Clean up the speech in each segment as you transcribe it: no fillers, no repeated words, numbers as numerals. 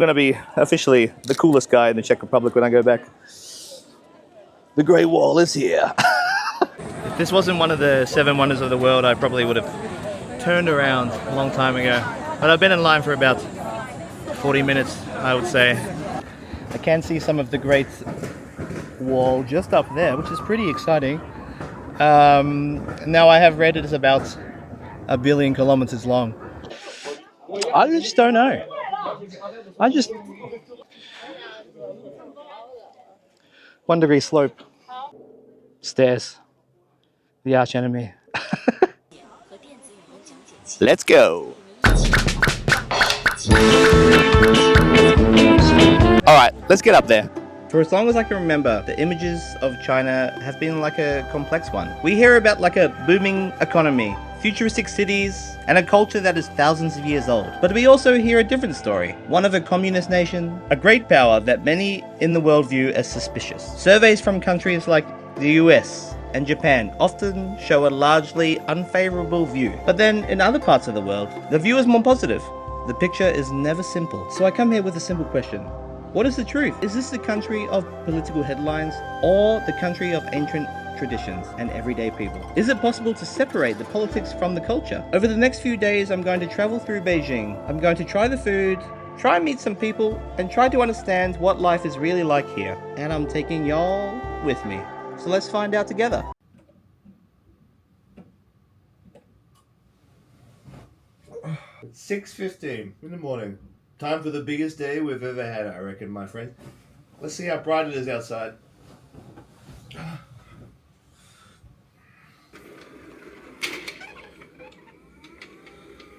I'm gonna be officially the coolest guy in the Czech Republic when I go back. The Great Wall is here. If this wasn't one of the 7 wonders of the world, I probably would have turned around a long time ago. But I've been in line for about 40 minutes, I would say. I can see some of the Great Wall just up there, which is pretty exciting. Now I have read it is about 1 billion kilometers long. I just don't know. I just 1 degree slope, stairs, the arch enemy. Let's go. All right, let's get up there. For as long as I can remember, the images of China have been like a complex one. We hear about like a booming economy, futuristic cities, and a culture that is thousands of years old. But we also hear a different story, one of a communist nation, a great power that many in the world view as suspicious. Surveys from countries like the US and Japan often show a largely unfavorable view. But then in other parts of the world, the view is more positive. The picture is never simple. So I come here with a simple question. What is the truth? Is this the country of political headlines or the country of ancient traditions and everyday people? Is it possible to separate the politics from the culture? Over the next few days, I'm going to travel through Beijing. I'm going to try the food, try and meet some people, and try to understand what life is really like here. And I'm taking y'all with me. So let's find out together. It's 6:15 in the morning. Time for the biggest day we've ever had, I reckon, my friend. Let's see how bright it is outside.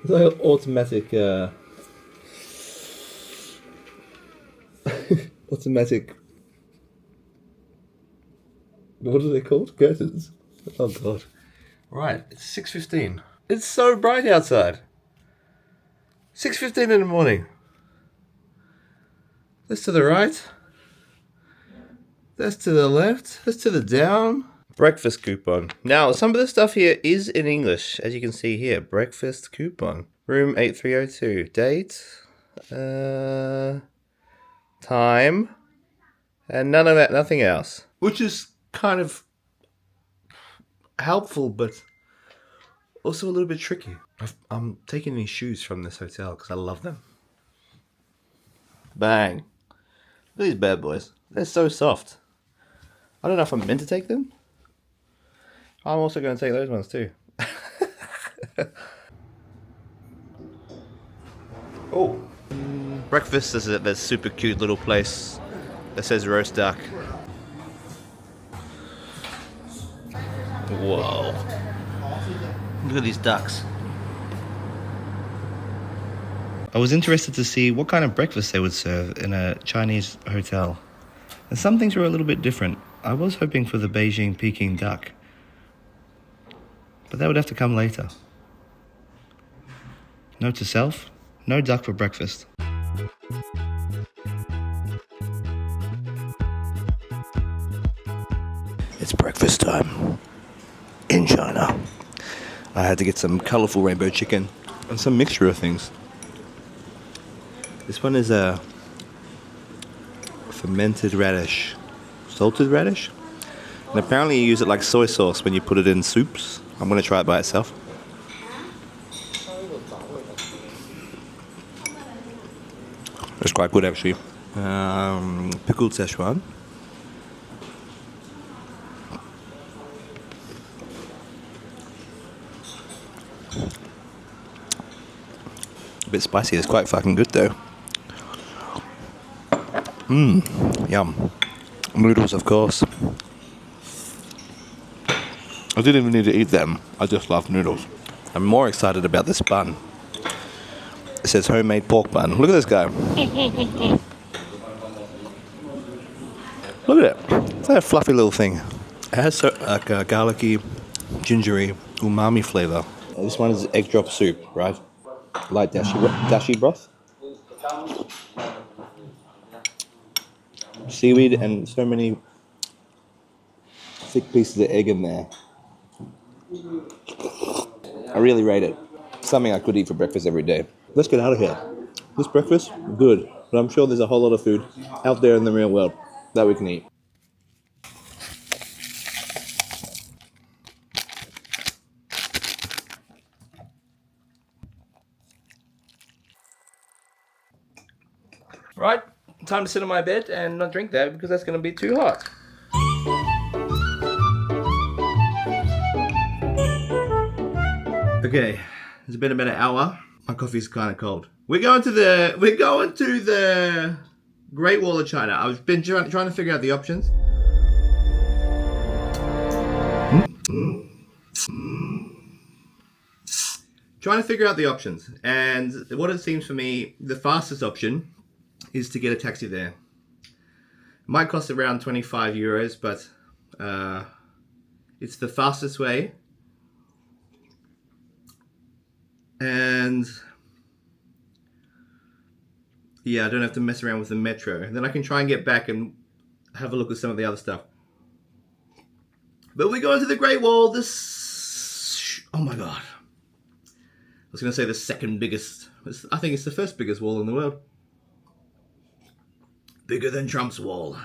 It's like automatic, automatic, what are they called? Curtains. Oh god. Right, it's 6:15. It's so bright outside. 6:15 in the morning. That's to the right. That's to the left. That's to the down. Breakfast coupon. Now, some of the stuff here is in English, as you can see here. Breakfast coupon. Room 8302. Date. Time. And none of that, nothing else. Which is kind of helpful, but also a little bit tricky. I'm taking these shoes from this hotel because I love them. Bang. Look at these bad boys. They're so soft. I don't know if I'm meant to take them. I'm also going to take those ones too. Oh. Breakfast is at this super cute little place that says roast duck. Whoa. Look at these ducks. I was interested to see what kind of breakfast they would serve in a Chinese hotel. And some things were a little bit different. I was hoping for the Beijing Peking duck, but that would have to come later. Note to self, no duck for breakfast. It's breakfast time in China. I had to get some colourful rainbow chicken and some mixture of things. This one is a fermented radish, salted radish. And apparently you use it like soy sauce when you put it in soups. I'm going to try it by itself. It's quite good actually. Pickled Szechuan. A bit spicy, it's quite fucking good though. Yum. Noodles, of course. I didn't even need to eat them. I just love noodles. I'm more excited about this bun. It says homemade pork bun. Look at this guy. Look at it. It's like a fluffy little thing. It has like a garlicky, gingery, umami flavor. This one is egg drop soup, right? Light dashi broth. Seaweed and so many thick pieces of egg in there. I really rate it. Something I could eat for breakfast every day. Let's get out of here. This breakfast, good. But I'm sure there's a whole lot of food out there in the real world that we can eat. Right, time to sit on my bed and not drink that because that's going to be too hot. Okay, it's been about an hour. My coffee's kind of cold. We're going to the Great Wall of China. I've been trying to figure out the options. Trying to figure out the options, and what it seems for me, the fastest option is to get a taxi there. It might cost around 25 euros, but it's the fastest way. And yeah, I don't have to mess around with the metro. And then I can try and get back and have a look at some of the other stuff. But we're going to the Great Wall. Oh my god. I was going to say the second biggest. I think it's the first biggest wall in the world. Bigger than Trump's wall.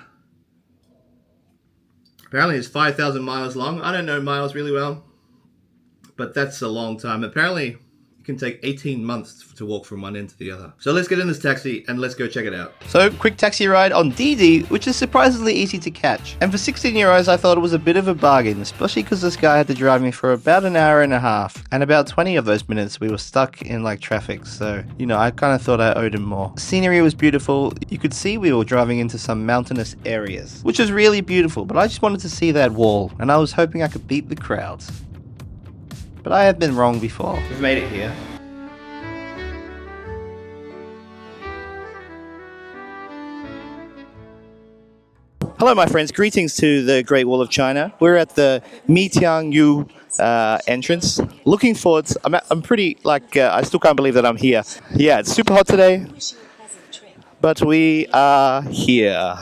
Apparently it's 5,000 miles long. I don't know miles really well, but that's a long time. Apparently it can take 18 months to walk from one end to the other. So let's get in this taxi and let's go check it out. So quick taxi ride on Didi, which is surprisingly easy to catch. And for 16 euros I thought it was a bit of a bargain, especially because this guy had to drive me for about an hour and a half. And about 20 of those minutes we were stuck in like traffic. So, you know, I kind of thought I owed him more. The scenery was beautiful. You could see we were driving into some mountainous areas, which is really beautiful. But I just wanted to see that wall and I was hoping I could beat the crowds. But I have been wrong before. We've made it here. Hello my friends, greetings to the Great Wall of China. We're at the Mitiangyu entrance. Looking forward, I'm pretty, I still can't believe that I'm here. Yeah, it's super hot today, but we are here.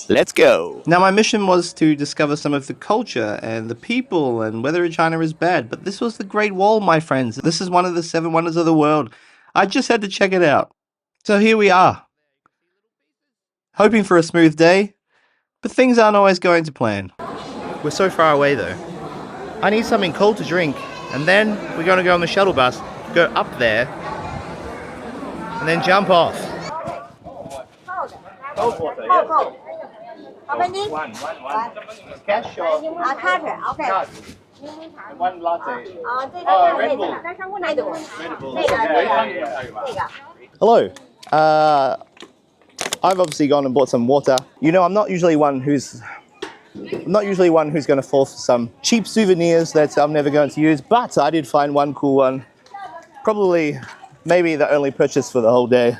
Let's go. Now my mission was to discover some of the culture and the people and whether China is bad, but this was the Great Wall, my friends. This is one of the 7 wonders of the world. I just had to check it out. So here we are. Hoping for a smooth day, but things aren't always going to plan. We're so far away though. I need something cold to drink, and then we're going to go on the shuttle bus, go up there, and then jump off. Cold water, yeah. How many? One. Cash or? Cash, okay. Cash. And one latte. Red Bull. Hello. I've obviously gone and bought some water. You know, I'm not usually one who's going to fall for some cheap souvenirs that I'm never going to use, but I did find one cool one. Probably, maybe the only purchase for the whole day.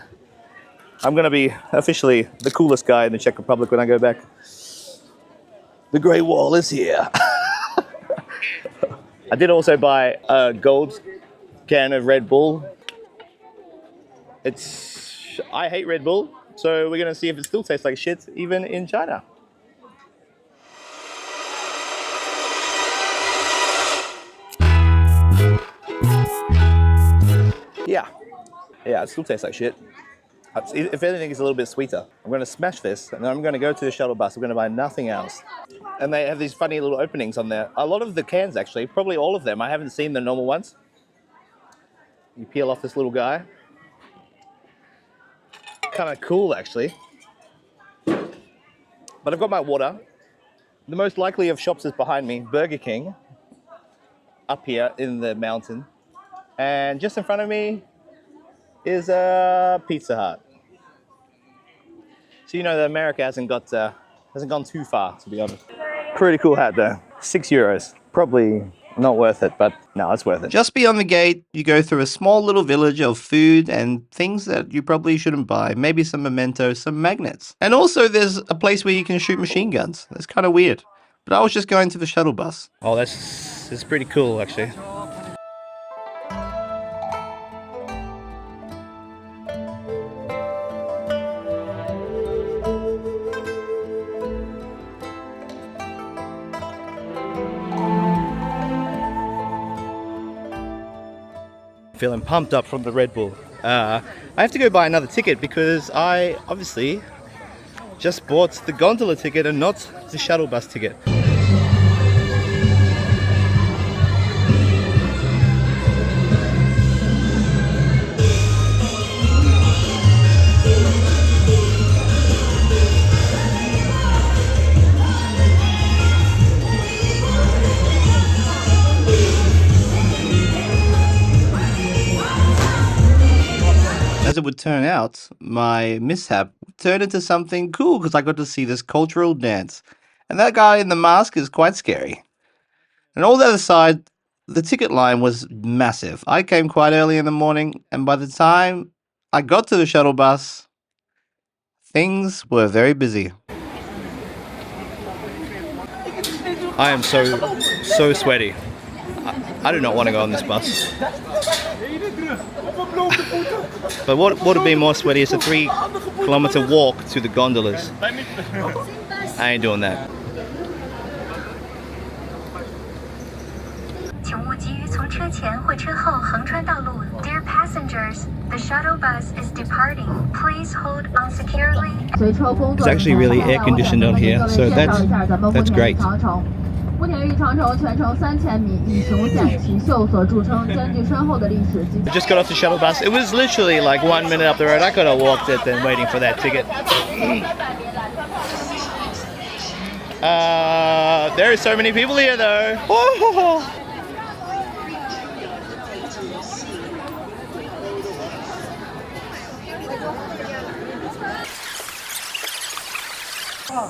I'm going to be officially the coolest guy in the Czech Republic when I go back. The Great Wall is here. I did also buy a gold can of Red Bull. I hate Red Bull, so we're going to see if it still tastes like shit even in China. Yeah, it still tastes like shit. If anything, it's a little bit sweeter. I'm going to smash this, and then I'm going to go to the shuttle bus. I'm going to buy nothing else. And they have these funny little openings on there. A lot of the cans, actually, probably all of them. I haven't seen the normal ones. You peel off this little guy. Kind of cool, actually. But I've got my water. The most likely of shops is behind me, Burger King, up here in the mountain. And just in front of me is a Pizza Hut. So you know that America hasn't gone too far, to be honest. Pretty cool hat though. 6 euros. Probably not worth it, but no, it's worth it. Just beyond the gate, you go through a small little village of food and things that you probably shouldn't buy. Maybe some mementos, some magnets. And also there's a place where you can shoot machine guns. That's kind of weird. But I was just going to the shuttle bus. Oh, that's pretty cool actually. Feeling pumped up from the Red Bull. I have to go buy another ticket because I obviously just bought the gondola ticket and not the shuttle bus ticket. As it would turn out, my mishap turned into something cool because I got to see this cultural dance. And that guy in the mask is quite scary. And all the other side, the ticket line was massive. I came quite early in the morning, and by the time I got to the shuttle bus, things were very busy. I am so sweaty. I do not want to go on this bus. But what would be more sweaty is a 3-kilometer walk to the gondolas. I ain't doing that. Dear passengers, the shuttle bus is departing. Please hold on securely. It's actually really air conditioned on here, so that's great. I just got off the shuttle bus. It was literally like 1 minute up the road. I could have walked it then waiting for that ticket. There are so many people here though. Oh.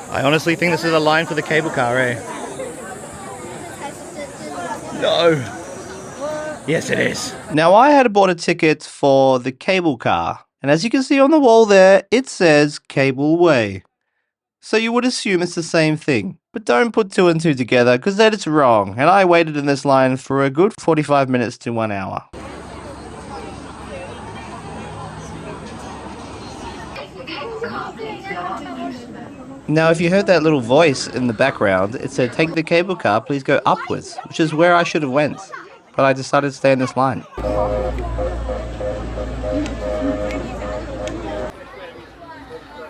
I honestly think this is a line for the cable car, eh? No. Yes, it is. Now, I had bought a ticket for the cable car, and as you can see on the wall there, it says Cable Way. So you would assume it's the same thing. But don't put 2 and 2 together, because that is wrong, and I waited in this line for a good 45 minutes to 1 hour. Now, if you heard that little voice in the background, it said, take the cable car, please go upwards, which is where I should have went. But I decided to stay in this line.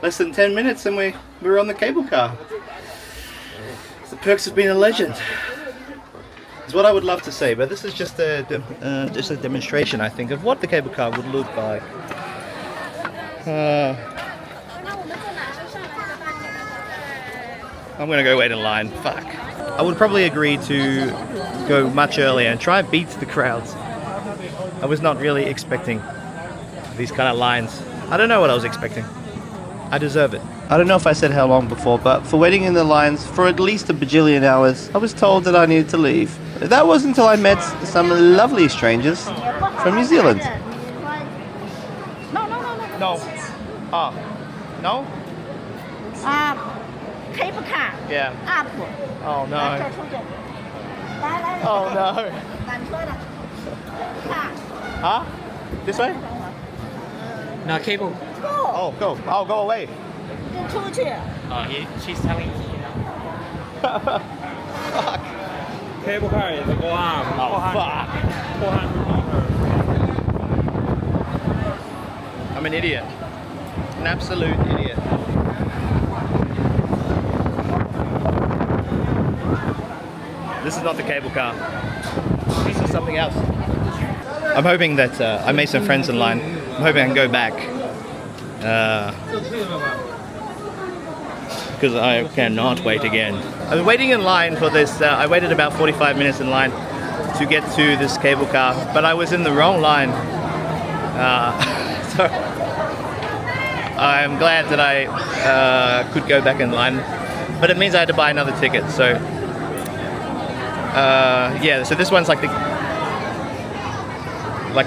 Less than 10 minutes and we're on the cable car. It's the perks of being a legend. It's what I would love to say, but this is just a demonstration, I think, of what the cable car would look like. I'm gonna go wait in line. Fuck. I would probably agree to go much earlier and try and beat the crowds. I was not really expecting these kind of lines. I don't know what I was expecting. I deserve it. I don't know if I said how long before, but for waiting in the lines for at least a bajillion hours, I was told that I needed to leave. That was until I met some lovely strangers from New Zealand. No. Oh. No? Cable car. Yeah. Up. Oh no. Oh no. Huh? This way? No cable. Oh, go. Oh, go away. She's telling you. Fuck. Cable car is go on. Oh, fuck. 400 I'm an idiot. An absolute idiot. This is not the cable car. This is something else. I'm hoping that I made some friends in line. I'm hoping I can go back. Because I cannot wait again. I've been waiting in line for this. I waited about 45 minutes in line to get to this cable car, but I was in the wrong line. So I'm glad that I could go back in line, but it means I had to buy another ticket. So yeah, so this one's like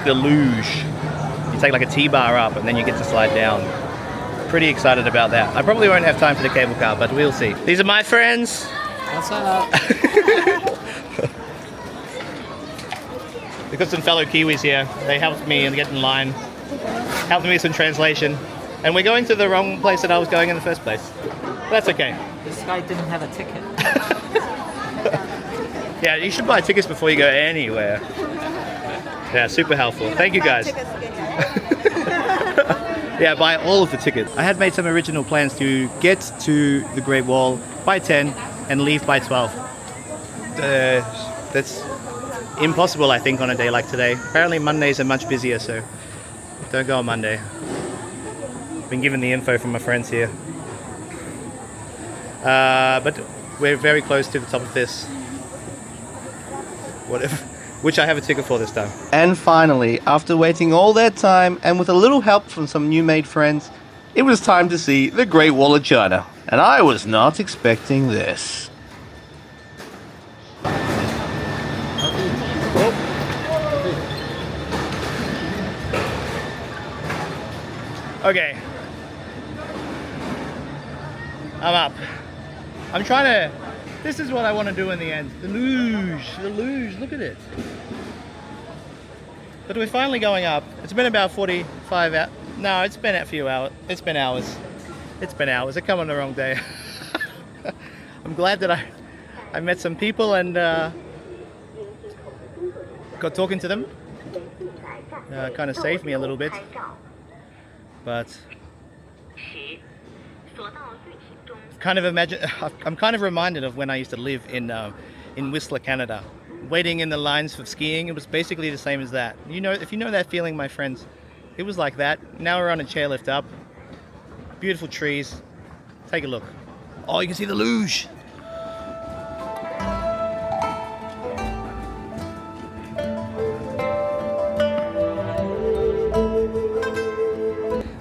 the luge. You take like a T-bar up and then you get to slide down. Pretty excited about that. I probably won't have time for the cable car, but we'll see. These are my friends. What's up? We've got some fellow Kiwis here. They helped me and get in line, helped me with some translation, and we're going to the wrong place that I was going in the first place. That's okay. This guy didn't have a ticket. Yeah, you should buy tickets before you go anywhere. Yeah, super helpful. Thank you guys. Yeah, buy all of the tickets. I had made some original plans to get to the Great Wall by 10 and leave by 12. That's impossible, I think, on a day like today. Apparently Mondays are much busier, so don't go on Monday. Been given the info from my friends here. But we're very close to the top of this. Whatever. Which I have a ticket for this time. And finally, after waiting all that time and with a little help from some new made friends, it was time to see the Great Wall of China. And I was not expecting this. Okay. I'm up. I'm trying to... This is what I want to do in the end. The luge, look at it. But we're finally going up. It's been about 45 hours. No, it's been a few hours. It's been hours. It's been hours. I come on the wrong day. I'm glad that I met some people and got talking to them. Kind of saved me a little bit. But kind of I'm kind of reminded of when I used to live in Whistler, Canada. Waiting in the lines for skiing, it was basically the same as that. You know, if you know that feeling, my friends, it was like that. Now we're on a chairlift up. Beautiful trees. Take a look. Oh, you can see the luge.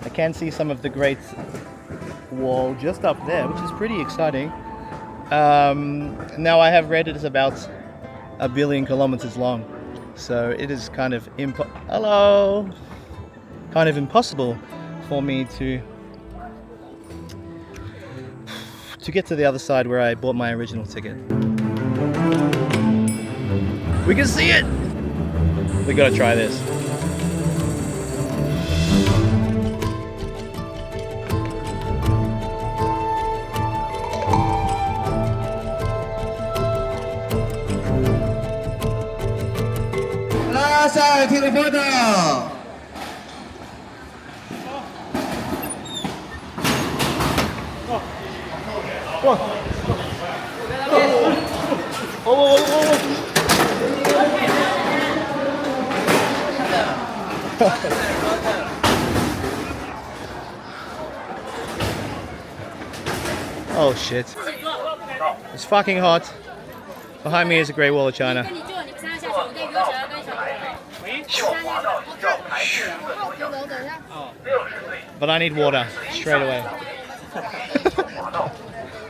I can see some of the Great Wall just up there, which is pretty exciting. Now I have read it is about 1 billion kilometers long, so it is kind of kind of impossible for me to get to the other side where I bought my original ticket. We can see it. We gotta try this. Oh shit. It's fucking hot. Behind me is the Great Wall of China. But I need water straight away.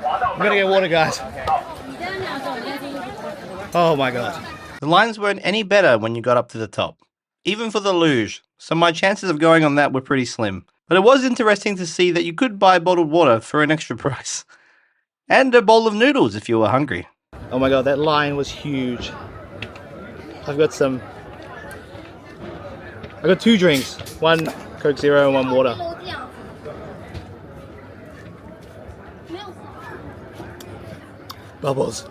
I'm gonna get water, guys. Oh my god. The lines weren't any better when you got up to the top, even for the luge, so my chances of going on that were pretty slim. But it was interesting to see that you could buy bottled water for an extra price. And a bowl of noodles if you were hungry. Oh my god, that line was huge. I've got 2 drinks. 1 Coke Zero and 1 water. Bubbles.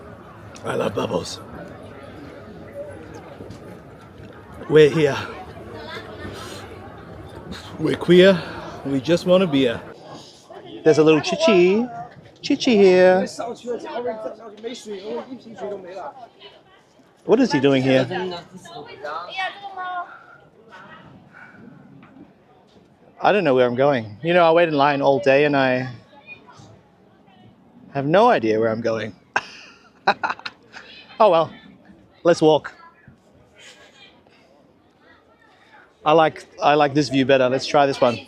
I love bubbles. We're here. We're queer. We just want a beer. There's a little chichi. Chichi here. What is he doing here? I don't know where I'm going. You know, I wait in line all day and I have no idea where I'm going. Oh well, let's walk. I like this view better. Let's try this one.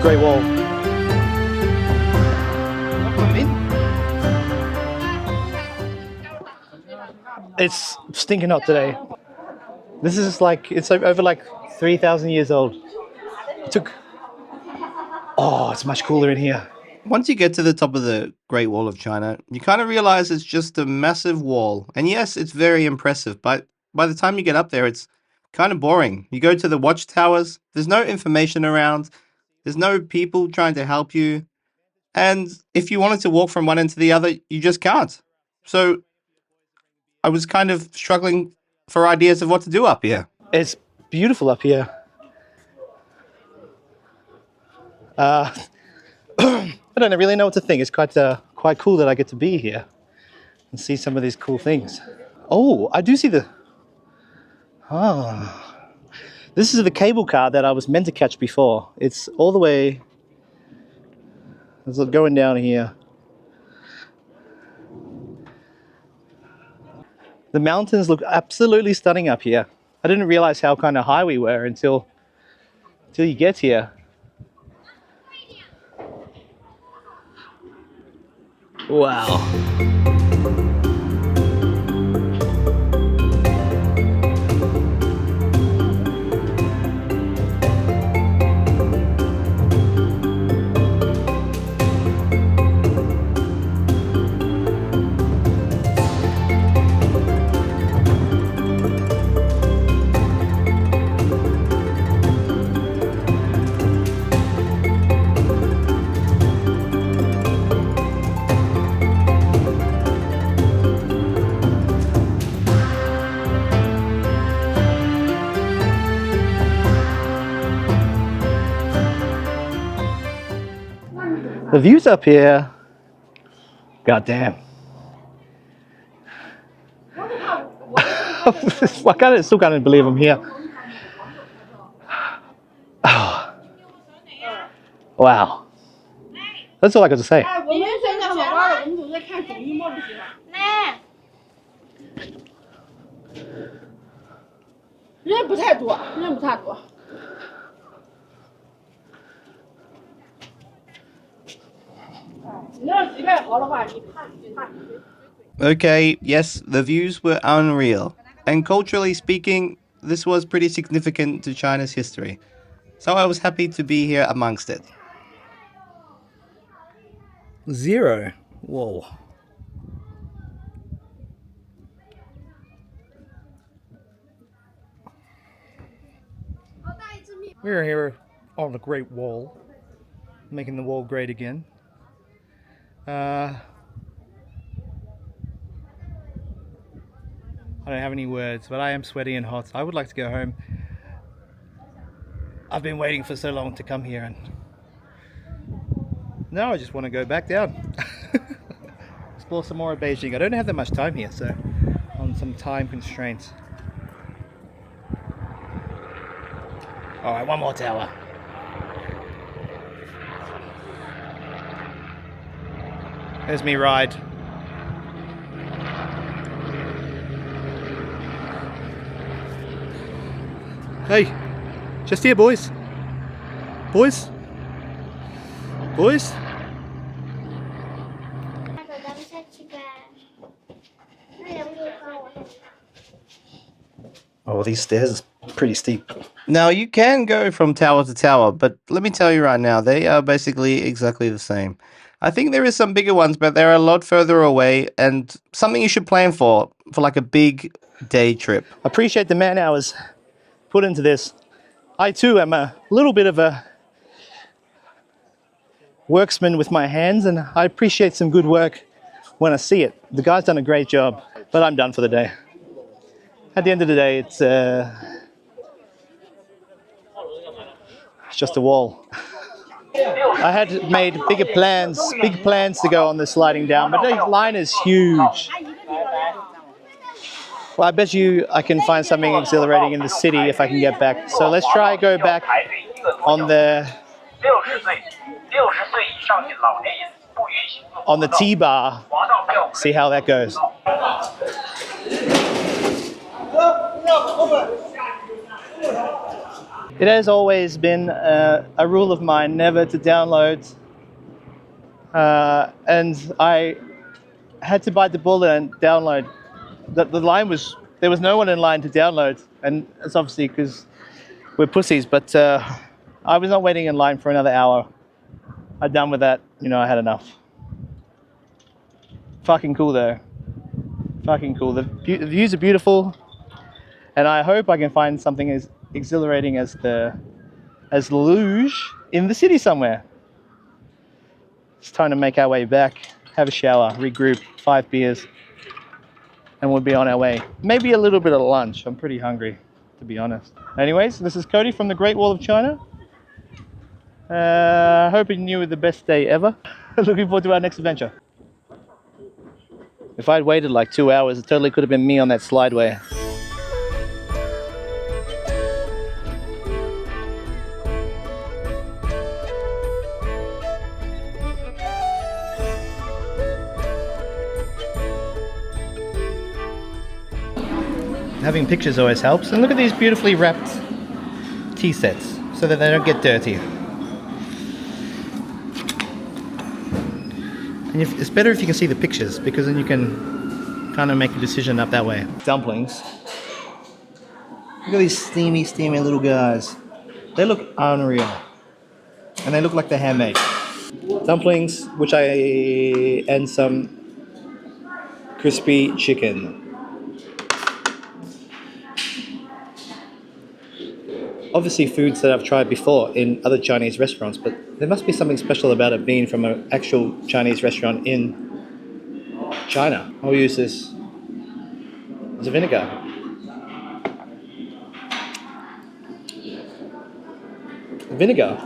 Great Wall. It's stinking hot today. This is like, it's over like 3,000 years old. It's much cooler in here. Once you get to the top of the Great Wall of China, you kind of realize it's just a massive wall. And yes, it's very impressive, but by the time you get up there, it's kind of boring. You go to the watchtowers, there's no information around, there's no people trying to help you. And if you wanted to walk from one end to the other, you just can't. So I was kind of struggling for ideas of what to do up here. It's beautiful up here. I don't really know what to think. It's quite cool that I get to be here and see some of these cool things. Oh, I do see this is the cable car that I was meant to catch before. It's all the way, it's going down here. The mountains look absolutely stunning up here. I didn't realize how kind of high we were until you get here. Wow. The views up here, goddamn. I still can't believe I'm here. Oh. Wow. That's all I got to say. 我们现在好玩了，我们都在看综艺嘛，不是？人不太多，人不太多。 Okay, yes, the views were unreal. And culturally speaking, this was pretty significant to China's history. So I was happy to be here amongst it. 0. Whoa. We're here on the Great Wall, making the wall great again. I don't have any words, but I am sweaty and hot. I would like to go home. I've been waiting for so long to come here, and now I just want to go back down. Explore some more of Beijing. I don't have that much time here, so on some time constraints. Alright, one more tower. There's me ride. Hey, just here, boys. Boys? Boys? Oh, these stairs are pretty steep. Now, you can go from tower to tower, but let me tell you right now, they are basically exactly the same. I think there is some bigger ones, but they're a lot further away, and something you should plan for like a big day trip. I appreciate the man hours put into this. I too am a little bit of a worksman with my hands, and I appreciate some good work when I see it. The guy's done a great job, but I'm done for the day. At the end of the day, it's just a wall. I had made big plans to go on the sliding down, but the line is huge. Well, I bet you I can find something exhilarating in the city if I can get back. So let's try go back on the T-bar, see how that goes. It has always been a rule of mine never to download, and I had to bite the bullet and download. The line was, there was no one in line to download. And it's obviously because we're pussies, but I was not waiting in line for another hour. I'm done with that. You know, I had enough. Fucking cool though. Fucking cool. The views are beautiful, and I hope I can find something as exhilarating as the luge in the city somewhere. It's time to make our way back, have a shower, regroup, 5 beers, and we'll be on our way. Maybe a little bit of lunch. I'm pretty hungry, to be honest. Anyways, this is Cody from the Great Wall of China. Hoping you were the best day ever. Looking forward to our next adventure. If I'd waited like 2 hours, it totally could have been me on that slideway. Having pictures always helps. And look at these beautifully wrapped tea sets so that they don't get dirty. And it's better if you can see the pictures, because then you can kind of make a decision up that way. Dumplings. Look at these steamy, steamy little guys. They look unreal. And they look like they're handmade. Dumplings, and some crispy chicken. Obviously foods that I've tried before in other Chinese restaurants, but there must be something special about it being from an actual Chinese restaurant in China. I'll use this as a vinegar. Vinegar.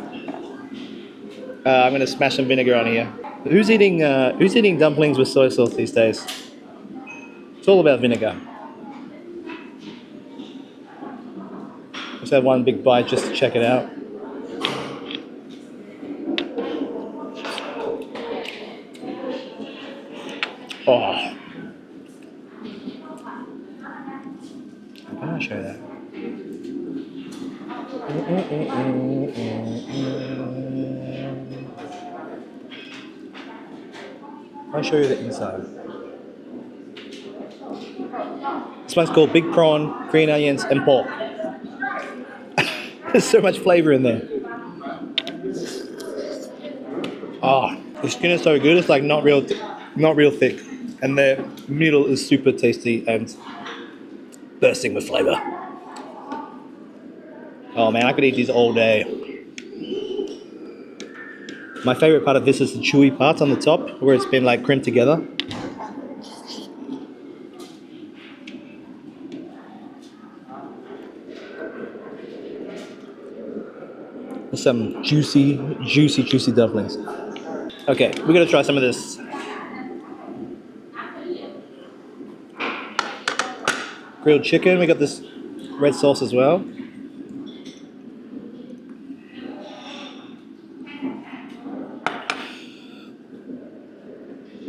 I'm going to smash some vinegar on here. Who's eating dumplings with soy sauce these days? It's all about vinegar. Let's have one big bite just to check it out. Oh. How can I show that? I'll show you the inside. This one's called big prawn, green onions, and pork. There's so much flavor in there. Oh, the skin is so good. It's like not real thick, and the middle is super tasty and bursting with flavor. Oh man, I could eat these all day. My favorite part of this is the chewy part on the top, where it's been like crimped together. Some juicy dumplings. Okay, we're gonna try some of this. Grilled chicken, we got this red sauce as well.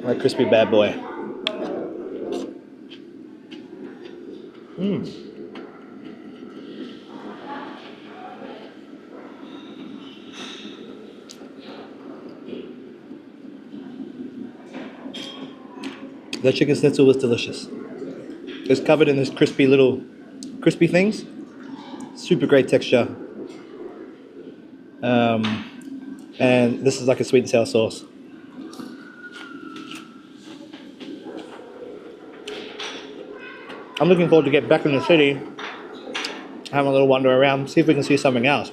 That crispy bad boy. The chicken schnitzel was delicious. It's covered in this crispy things. Super great texture. And this is like a sweet and sour sauce. I'm looking forward to get back in the city, have a little wander around, see if we can see something else.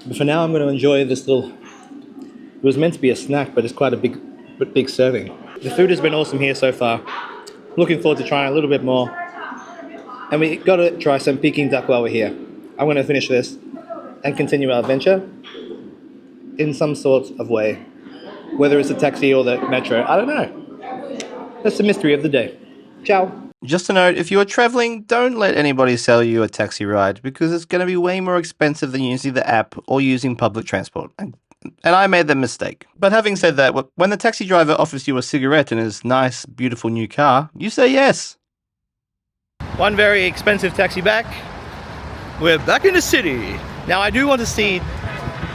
But for now, I'm going to enjoy this little. It was meant to be a snack, but it's quite a big serving. The food has been awesome here so far. Looking forward to trying a little bit more. And we got to try some Peking duck while we're here. I'm going to finish this and continue our adventure in some sort of way. Whether it's a taxi or the metro, I don't know. That's the mystery of the day. Ciao. Just a note, if you are traveling, don't let anybody sell you a taxi ride, because it's going to be way more expensive than using the app or using public transport. And I made that mistake. But having said that, when the taxi driver offers you a cigarette in his nice, beautiful new car, you say yes. One very expensive taxi back. We're back in the city. Now I do want to see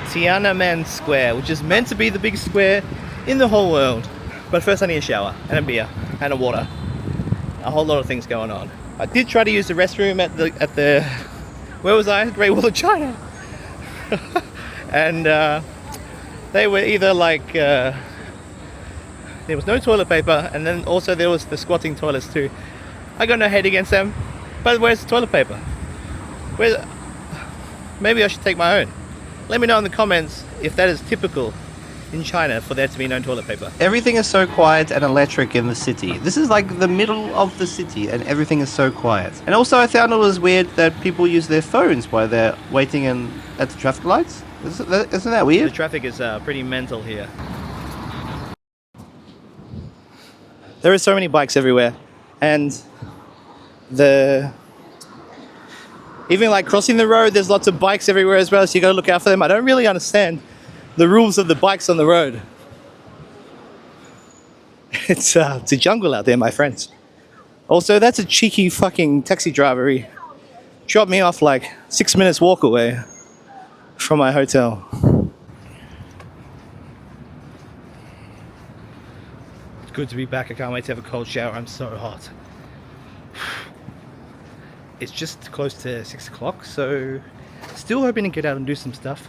Tiananmen Square, which is meant to be the biggest square in the whole world. But first I need a shower and a beer and a water. a whole lot of things going on. I did try to use the restroom at the where was I? Great Wall of China. And they were either like there was no toilet paper, and then also there was the squatting toilets too. I got no hate against them, but where's the toilet paper? Maybe I should take my own. Let me know in the comments if that is typical in China for there to be no toilet paper. Everything is so quiet and electric in the city. This is like the middle of the city and everything is so quiet. And also I found it was weird that people use their phones while they're waiting at the traffic lights. Isn't that weird? The traffic is pretty mental here. There are so many bikes everywhere, and even like crossing the road, there's lots of bikes everywhere as well, so you gotta look out for them. I don't really understand the rules of the bikes on the road. It's a jungle out there, my friends. Also, that's a cheeky fucking taxi driver. He dropped me off like 6 minutes walk away from my hotel. It's good to be back. I can't wait to have a cold shower. I'm so hot. It's just close to 6 o'clock, so still hoping to get out and do some stuff.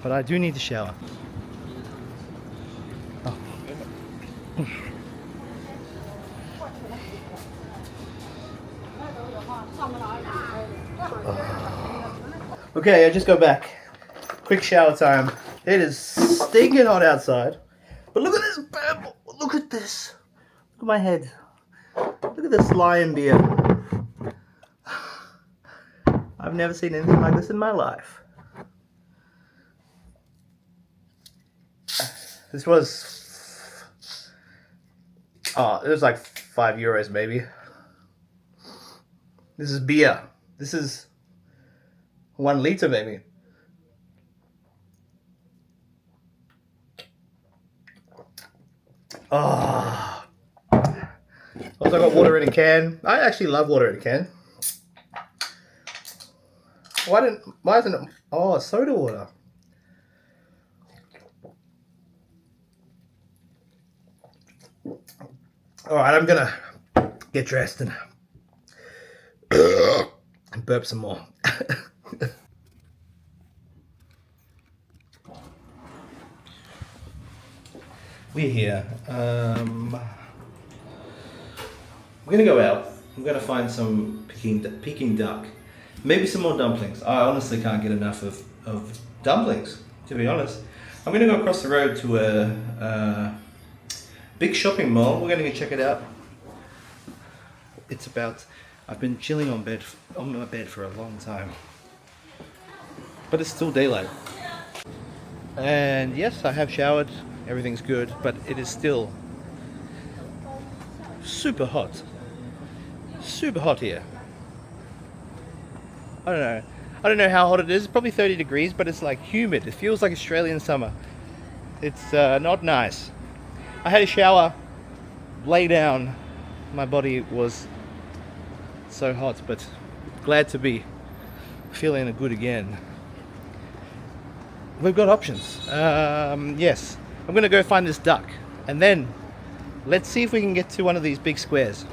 But I do need to shower. Oh. Okay, I just got back. Quick shower time. It is stinking hot outside. But look at this bamble. Look at this. Look at my head. Look at this lion beard. I've never seen anything like this in my life. This was... it was like €5 maybe. This is beer. This is 1 liter maybe. Oh. Also got water in a can. I actually love water in a can. Why isn't it? Oh, soda water. Alright, I'm gonna get dressed and burp some more. We're here. We're gonna go out. I'm gonna find some Peking duck. Maybe some more dumplings. I honestly can't get enough of dumplings, to be honest. I'm gonna go across the road to a big shopping mall. We're gonna go check it out. It's about... I've been chilling on my bed for a long time. But it's still daylight. And yes, I have showered. Everything's good, but it is still super hot. Super hot here. I don't know how hot it is. It's probably 30 degrees, but it's like humid. It feels like Australian summer. It's not nice. I had a shower, lay down. My body was so hot, but glad to be feeling good again. We've got options. Yes, I'm gonna go find this duck, and then let's see if we can get to one of these big squares.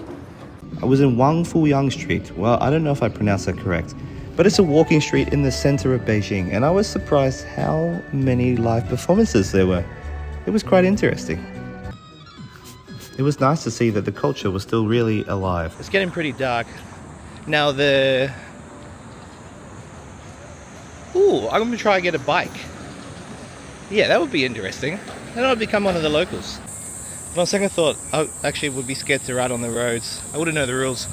I was in Wang Fuyang Street. Well, I don't know if I pronounced that correct, but it's a walking street in the center of Beijing, and I was surprised how many live performances there were. It was quite interesting. It was nice to see that the culture was still really alive. It's getting pretty dark. Now Ooh, I'm gonna try and get a bike. Yeah, that would be interesting. Then I'd become one of the locals. But on second thought, I actually would be scared to ride on the roads. I wouldn't know the rules.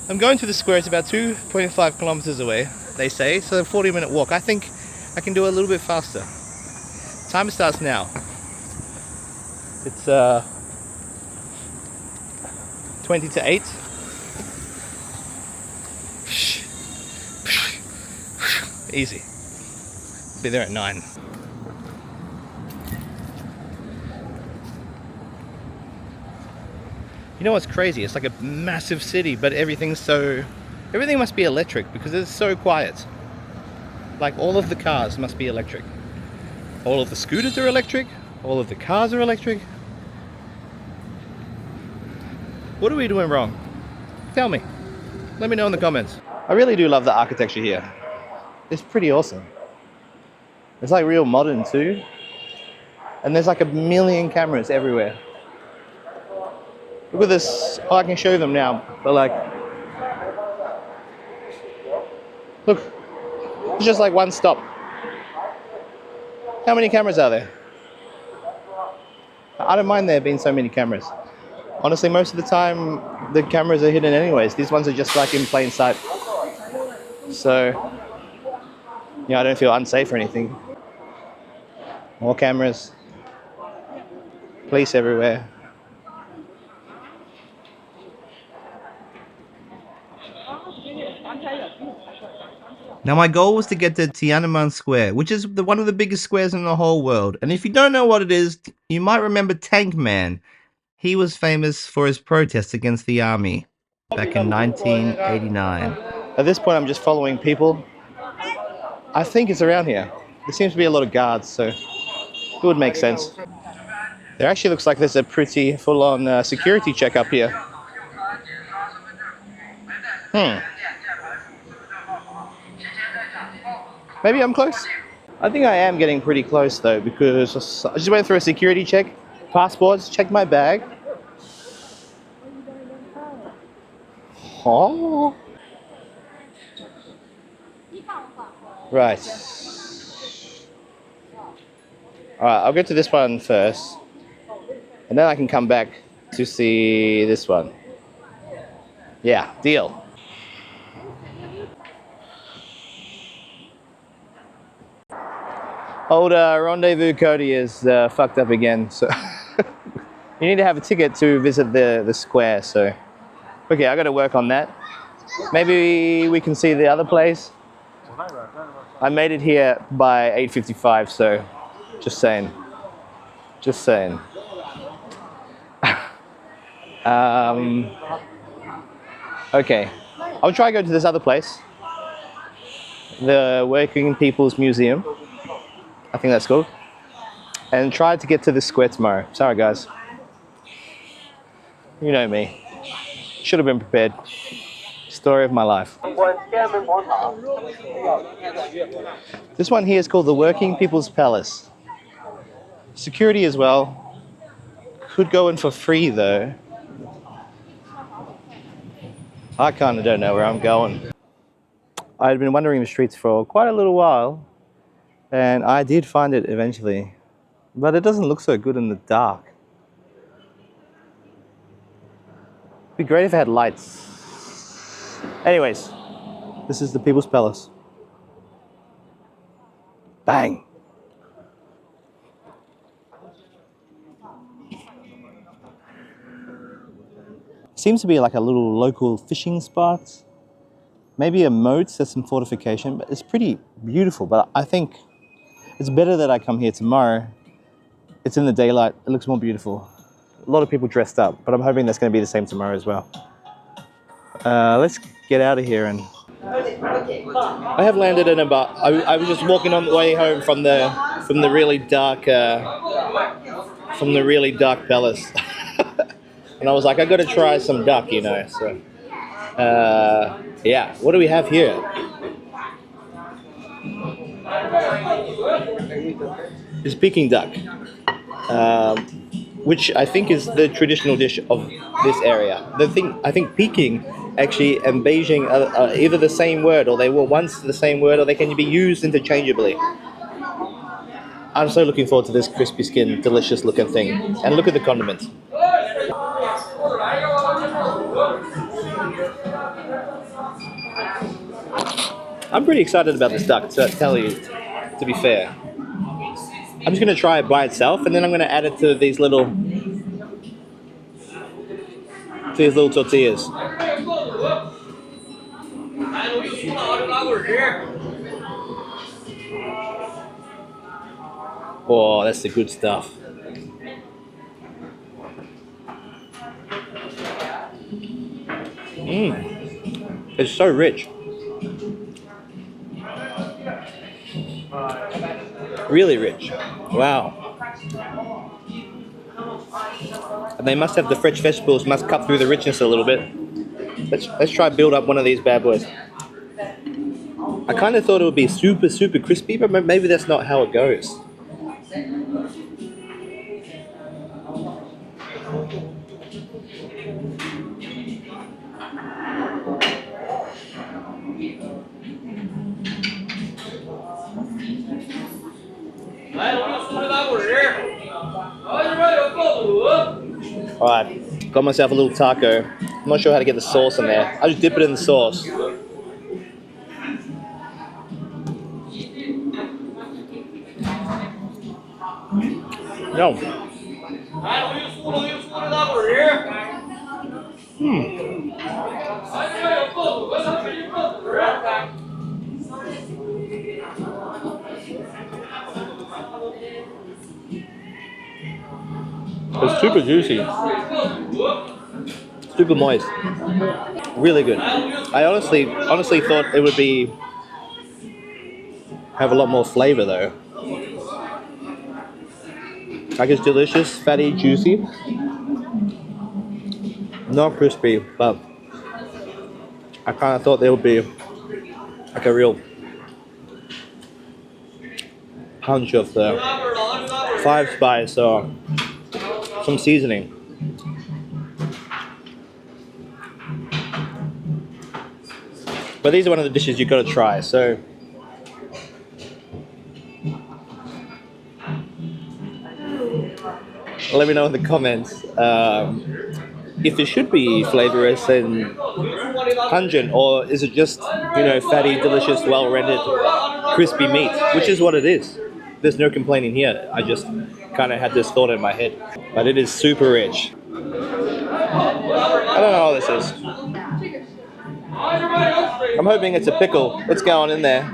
I'm going to the square. It's about 2.5 kilometers away, they say. So a 40-minute walk. I think I can do it a little bit faster. Time starts now. It's 20 to 8. Easy. Be there at 9. You know what's crazy? It's like a massive city, but everything must be electric because it's so quiet. Like all of the cars must be electric. All of the scooters are electric. All of the cars are electric. What are we doing wrong? Tell me. Let me know in the comments. I really do love the architecture here. It's pretty awesome. It's like real modern too. And there's like a million cameras everywhere. Look at this. Oh, I can show them now. But like, look, it's just like one stop. How many cameras are there? I don't mind there being so many cameras. Honestly, most of the time, the cameras are hidden anyways. These ones are just like in plain sight. So, yeah, I don't feel unsafe or anything. More cameras. Police everywhere. Now my goal was to get to Tiananmen Square, which is one of the biggest squares in the whole world. And if you don't know what it is, you might remember Tank Man. He was famous for his protests against the army back in 1989. At this point I'm just following people. I think it's around here. There seems to be a lot of guards, so it would make sense. There actually looks like there's a pretty full-on security check up here. Maybe I'm close? I think I am getting pretty close though, because I just went through a security check, passports, checked my bag. Oh. Right. Alright, I'll go to this one first. And then I can come back to see this one. Yeah, deal. Old rendezvous Cody is fucked up again, so you need to have a ticket to visit the square, so okay, I gotta work on that. Maybe we can see the other place. I made it here by 8:55, so just saying. Just saying. Okay, I'll try to go to this other place. The Working People's Museum. I think that's cool. And try to get to this square tomorrow. Sorry guys. You know me. Should have been prepared. Story of my life. This one here is called the Working People's Palace. Security as well. Could go in for free though. I kind of don't know where I'm going. I'd been wandering the streets for quite a little while, and I did find it eventually, but it doesn't look so good in the dark. It'd be great if it had lights. Anyways, this is the People's Palace. Bang! Seems to be like a little local fishing spot. Maybe a moat, there's some fortification, but it's pretty beautiful. But I think it's better that I come here tomorrow. It's in the daylight, it looks more beautiful. A lot of people dressed up, but I'm hoping that's going to be the same tomorrow as well. Let's get out of here. And I have landed in a bar. I was just walking on the way home from the really dark palace. And I was like, I got to try some duck, you know. So, yeah. What do we have here? It's Peking duck, which I think is the traditional dish of this area. I think Peking actually and Beijing are either the same word, or they were once the same word, or they can be used interchangeably. I'm so looking forward to this crispy skin, delicious looking thing. And look at the condiments. I'm pretty excited about this duck, to tell you, to be fair. I'm just going to try it by itself, and then I'm going to add it to these little tortillas. Oh, that's the good stuff. It's so rich. Really rich. Wow. And they must have the fresh vegetables, must cut through the richness a little bit. Let's try build up one of these bad boys. I kind of thought it would be super, super crispy, but maybe that's not how it goes. Alright, got myself a little taco. I'm not sure how to get the sauce in there. I just dip it in the sauce. No. It's super juicy. Super moist. Really good. I honestly thought it would have a lot more flavor though. Like it's delicious, fatty, juicy. Not crispy, but I kind of thought there would be like a real punch of the 5 spice or some seasoning. But these are one of the dishes you've got to try, so let me know in the comments if it should be flavorous and pungent, or is it just, fatty, delicious, well-rendered, crispy meat, which is what it is. There's no complaining here. I just kind of had this thought in my head. But it is super rich. I don't know what this is. I'm hoping it's a pickle. It's going in there.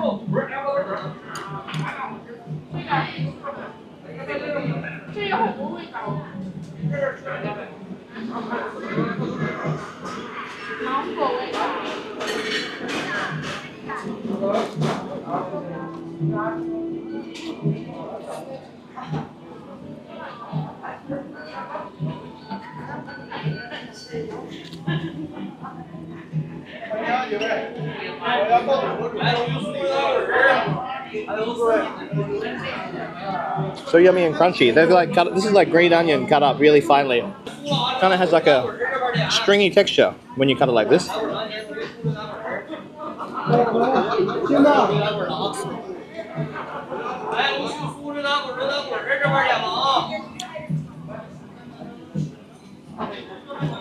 So yummy and crunchy. They've this is like green onion cut up really finely. Kind of has like a stringy texture when you cut it like this.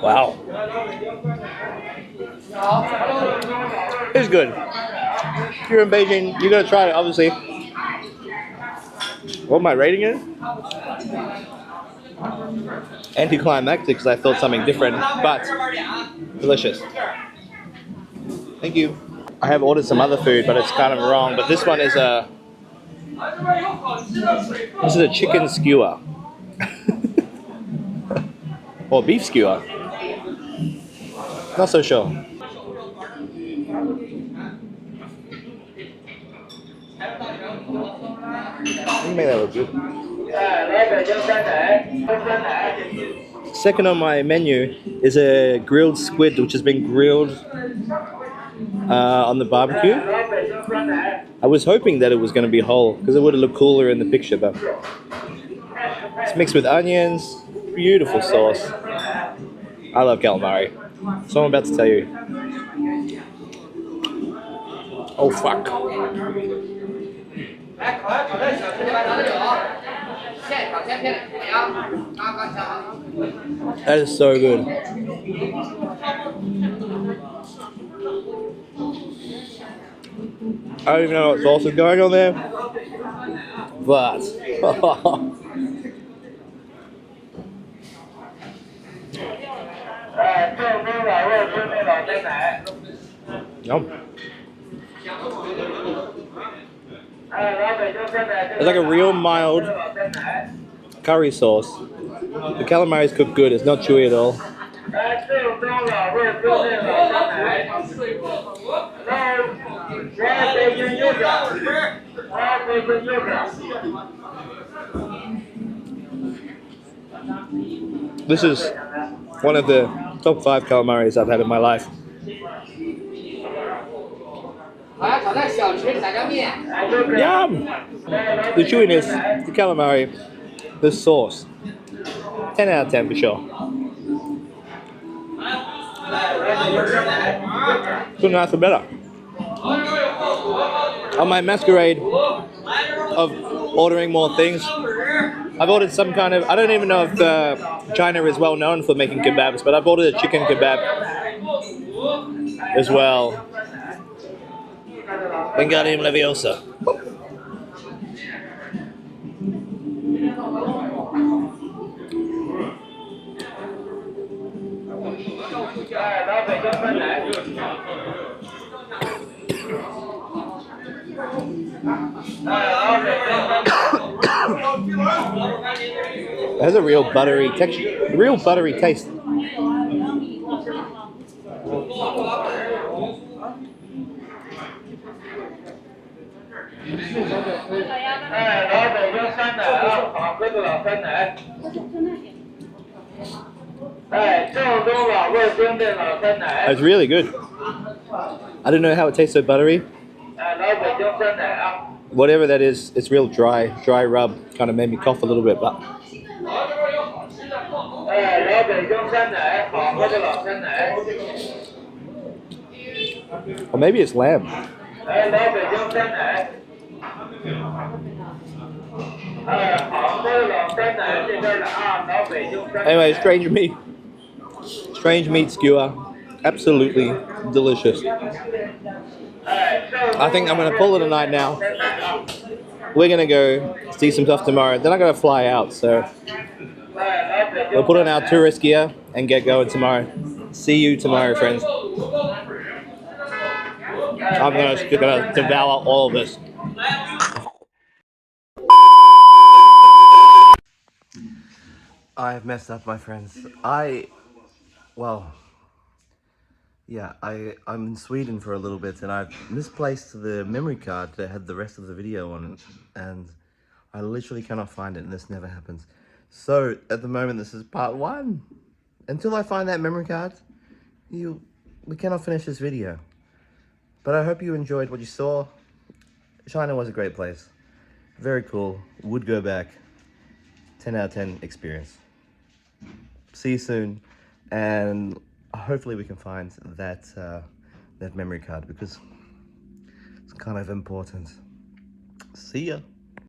Wow. It's good. If you're in Beijing, you gotta try it, obviously. What am I rating it? Anticlimactic because I thought something different, but delicious. Thank you. I have ordered some other food, but it's kind of wrong. But this one is a chicken skewer. Or beef skewer. Not so sure. You make that look good. Second on my menu is a grilled squid, which has been grilled on the barbecue. I was hoping that it was going to be whole because it would have looked cooler in the picture, but it's mixed with onions. Beautiful sauce. I love calamari. So I'm about to tell you. Oh fuck. That is so good. I don't even know what sauce is going on there, but yum. It's like a real mild curry sauce. The calamari is cooked good. It's not chewy at all. This is one of the top 5 calamaris I've had in my life. Yum! The chewiness, the calamari, the sauce. 10 out of 10 for sure. Couldn't ask for better. On my masquerade of ordering more things, I've ordered some kind of, I don't even know if China is well known for making kebabs, but I've ordered a chicken kebab as well. Wingardium Leviosa. It has a real buttery texture, real buttery taste. It's really good. I don't know how it tastes so buttery. Whatever that is, it's real dry rub. Kind of made me cough a little bit, but. Or maybe it's lamb. Anyway, strange meat skewer, absolutely delicious. I think I'm gonna call it a night now. We're gonna go see some stuff tomorrow. Then I gotta fly out, so we'll put on our tourist gear and get going tomorrow. See you tomorrow, friends. I'm gonna devour all of this. I have messed up, my friends. I'm in Sweden for a little bit, and I've misplaced the memory card that had the rest of the video on it, and I literally cannot find it, and this never happens. So, at the moment, this is part 1. Until I find that memory card, we cannot finish this video. But I hope you enjoyed what you saw. China was a great place. Very cool. Would go back. 10 out of 10 experience. See you soon, and hopefully we can find that memory card, because it's kind of important. See ya.